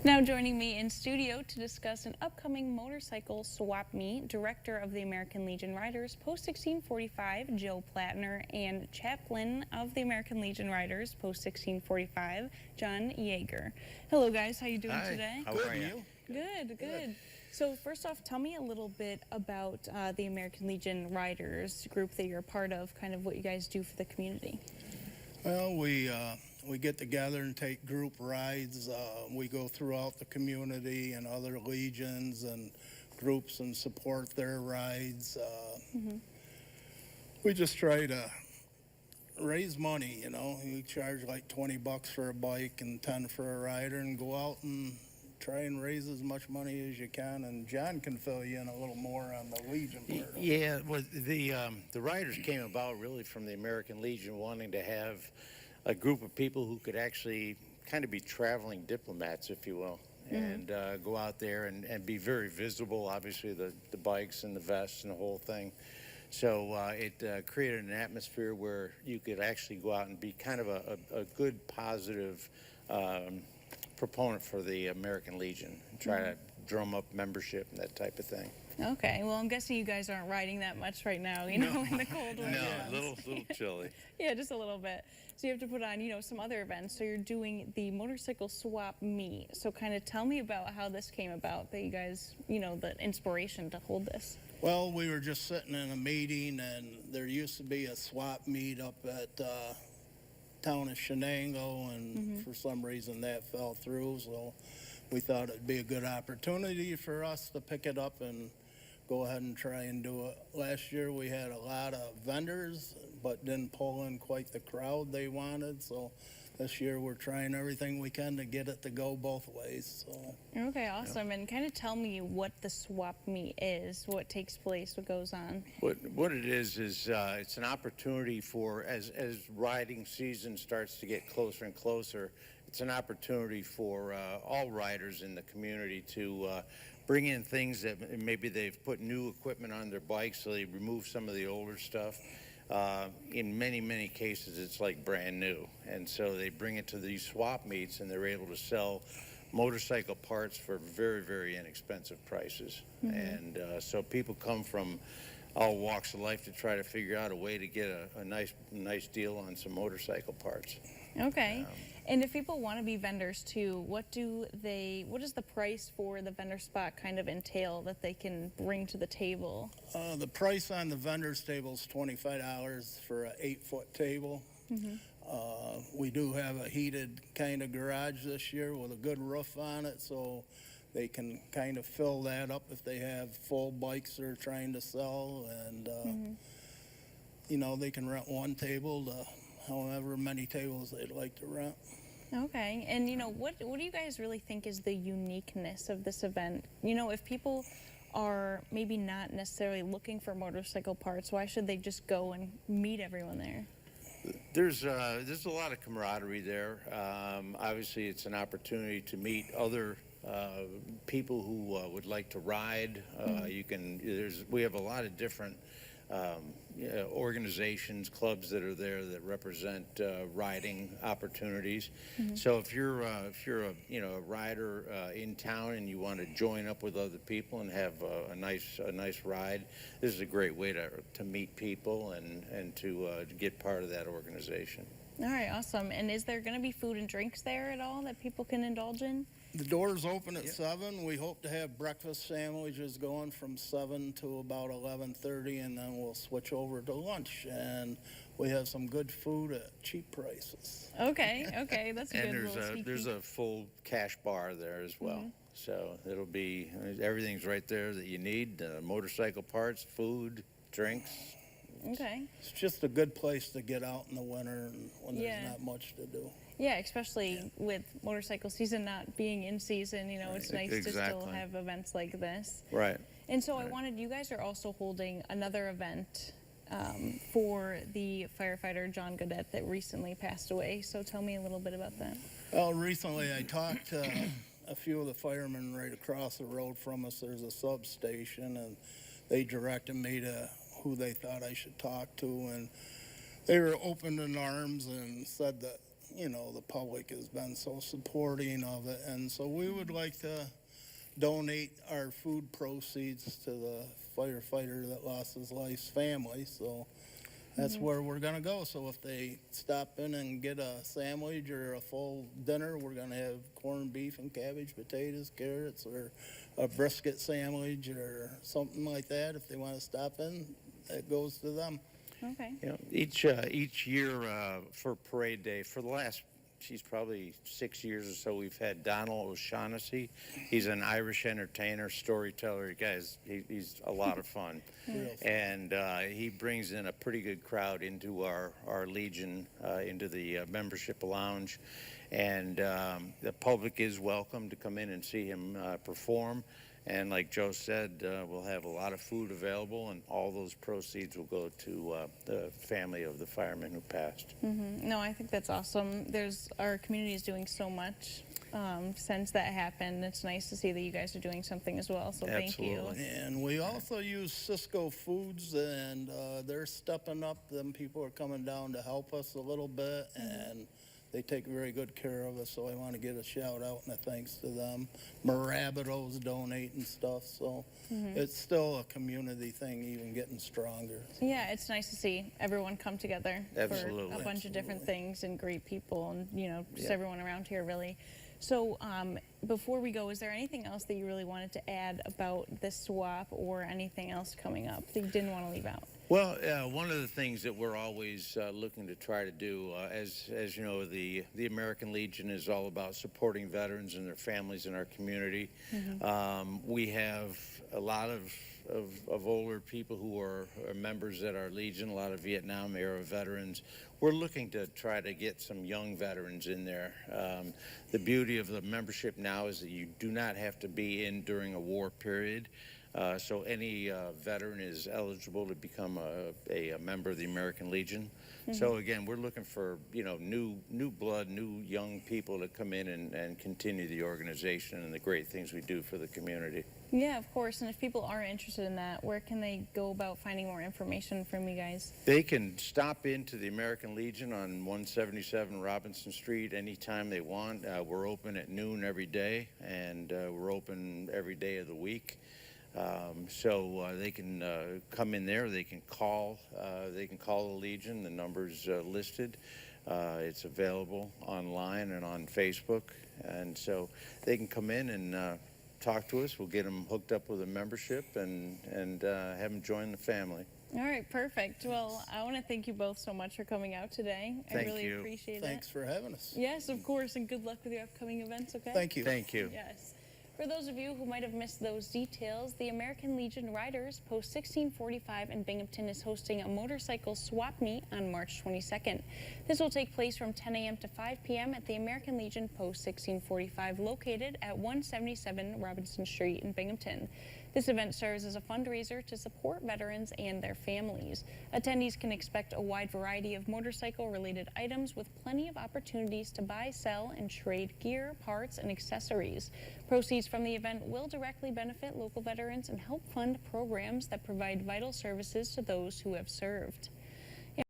Now joining me in studio to discuss an upcoming motorcycle swap meet, Director of the American Legion Riders Post 1645, Joe Plattner, and Chaplain of the American Legion Riders Post 1645, John Yeager. Hello guys, how you doing today? How are you? Good. So first off, tell me a little bit about the American Legion Riders group that you're a part of, kind of what you guys do for the community. Well, we get together and take group rides. We go throughout the community and other legions and groups and support their rides. We just try to raise money, you know. We charge like $20 for a bike and 10 for a rider, and go out and try and raise as much money as you can. And John can fill you in a little more on the Legion part. Yeah, well, the riders came about really from the American Legion wanting to have a group of people who could actually kind of be traveling diplomats, if you will, and go out there and be very visible. Obviously, the bikes and the vests and the whole thing. So it created an atmosphere where you could actually go out and be kind of a good, positive proponent for the American Legion and try to drum up membership and that type of thing. Okay, well, I'm guessing you guys aren't riding that much right now, you know, in the cold weather. No, a little chilly. Yeah, just a little bit. So you have to put on, you know, some other events. So you're doing the motorcycle swap meet. So kind of tell me about how this came about, that you guys, you know, the inspiration to hold this. Well, we were just sitting in a meeting, and there used to be a swap meet up at town of Shenango, and for some reason that fell through. So we thought it'd be a good opportunity for us to pick it up and go ahead and try and do it. Last year we had a lot of vendors, but didn't pull in quite the crowd they wanted. So this year we're trying everything we can to get it to go both ways. So. Okay, awesome. And kind of tell me what the swap meet is, what takes place, what goes on. What it is it's an opportunity for, as riding season starts to get closer and closer, it's an opportunity for all riders in the community to bring in things that maybe they've put new equipment on their bikes, so they remove some of the older stuff. In many cases, it's like brand new. And so they bring it to these swap meets, and they're able to sell motorcycle parts for very inexpensive prices. And so people come from all walks of life to try to figure out a way to get a nice deal on some motorcycle parts. Okay. And if people want to be vendors too, what does the price for the vendor spot kind of entail that they can bring to the table? The price on the vendor's table is $25 for an 8-foot table. We do have a heated kind of garage this year with a good roof on it, so they can kind of fill that up if they have full bikes they're trying to sell. And, you know, they can rent one table to however many tables they'd like to rent. Okay, and you know, what do you guys really think is the uniqueness of this event? You know, if people are maybe not necessarily looking for motorcycle parts, why should they just go and meet everyone there? There's a lot of camaraderie there. Obviously, it's an opportunity to meet other people who would like to ride. We have a lot of different organizations, clubs that are there that represent riding opportunities. So if you're a rider in town and you want to join up with other people and have a nice ride, this is a great way to meet people and to get part of that organization. All right, awesome. And is there going to be food and drinks there at all that people can indulge in? The doors open at 7. We hope to have breakfast sandwiches going from 7 to about 11:30, and then we'll switch over to lunch. And we have some good food at cheap prices. Okay, that's a good And little sneak there's peek. a full cash bar there as well. So it'll be, everything's right there that you need, motorcycle parts, food, drinks. Okay. It's just a good place to get out in the winter and when there's not much to do. Yeah, especially with motorcycle season not being in season, you know, it's nice to still have events like this. Right. And so you guys are also holding another event for the firefighter John Godet that recently passed away. So tell me a little bit about that. Well, recently I talked to a few of the firemen right across the road from us. There's a substation, and they directed me to who they thought I should talk to, and they were open in arms and said that you know, the public has been so supporting of it. And so we would like to donate our food proceeds to the firefighter that lost his life's family. So that's where we're gonna go. So if they stop in and get a sandwich or a full dinner, we're gonna have corned beef and cabbage, potatoes, carrots, or a brisket sandwich or something like that. If they wanna stop in, it goes to them. Okay. You know, each year for Parade Day, for the last, probably 6 years or so, we've had Donald O'Shaughnessy. He's an Irish entertainer, storyteller. He's a lot of fun. And he brings in a pretty good crowd into our Legion, into the membership lounge. And the public is welcome to come in and see him perform. And like Joe said, we'll have a lot of food available, and all those proceeds will go to the family of the fireman who passed. No, I think that's awesome. Our community is doing so much since that happened. It's nice to see that you guys are doing something as well, so thank you. Absolutely. And we also use Cisco Foods, and they're stepping up. Them people are coming down to help us a little bit, and they take very good care of us, so I want to give a shout out and a thanks to them. Marabitos donating stuff, so it's still a community thing, even getting stronger. Yeah, it's nice to see everyone come together for Absolutely. a bunch of different things and great people and, you know, just Yeah. everyone around here really. So before we go, is there anything else that you really wanted to add about this swap or anything else coming up that you didn't want to leave out? Well, one of the things that we're always looking to try to do, as you know, the American Legion is all about supporting veterans and their families in our community. We have a lot of older people who are members at our Legion, a lot of Vietnam era veterans. We're looking to try to get some young veterans in there. The beauty of the membership now is that you do not have to be in during a war period. So any veteran is eligible to become a member of the American Legion. So again, we're looking for, you know, new blood, new young people to come in and continue the organization and the great things we do for the community. Yeah, of course. And if people are interested in that, where can they go about finding more information from you guys? They can stop into the American Legion on 177 Robinson Street anytime they want. We're open at noon every day, and we're open every day of the week. So they can come in there. They can call. The Legion. The number's listed. It's available online and on Facebook, and so they can come in and talk to us. We'll get them hooked up with a membership and have them join the family. All right, perfect. Well, I want to thank you both so much for coming out today. Thank I really you. appreciate Thanks it. for having us. Yes, of course, and good luck with your upcoming events, okay? Thank you. Thank you. Yes. For those of you who might have missed those details, the American Legion Riders Post 1645 in Binghamton is hosting a motorcycle swap meet on March 22nd. This will take place from 10 a.m. to 5 p.m. at the American Legion Post 1645 located at 177 Robinson Street in Binghamton. This event serves as a fundraiser to support veterans and their families. Attendees can expect a wide variety of motorcycle-related items with plenty of opportunities to buy, sell, and trade gear, parts, and accessories. Proceeds from the event will directly benefit local veterans and help fund programs that provide vital services to those who have served.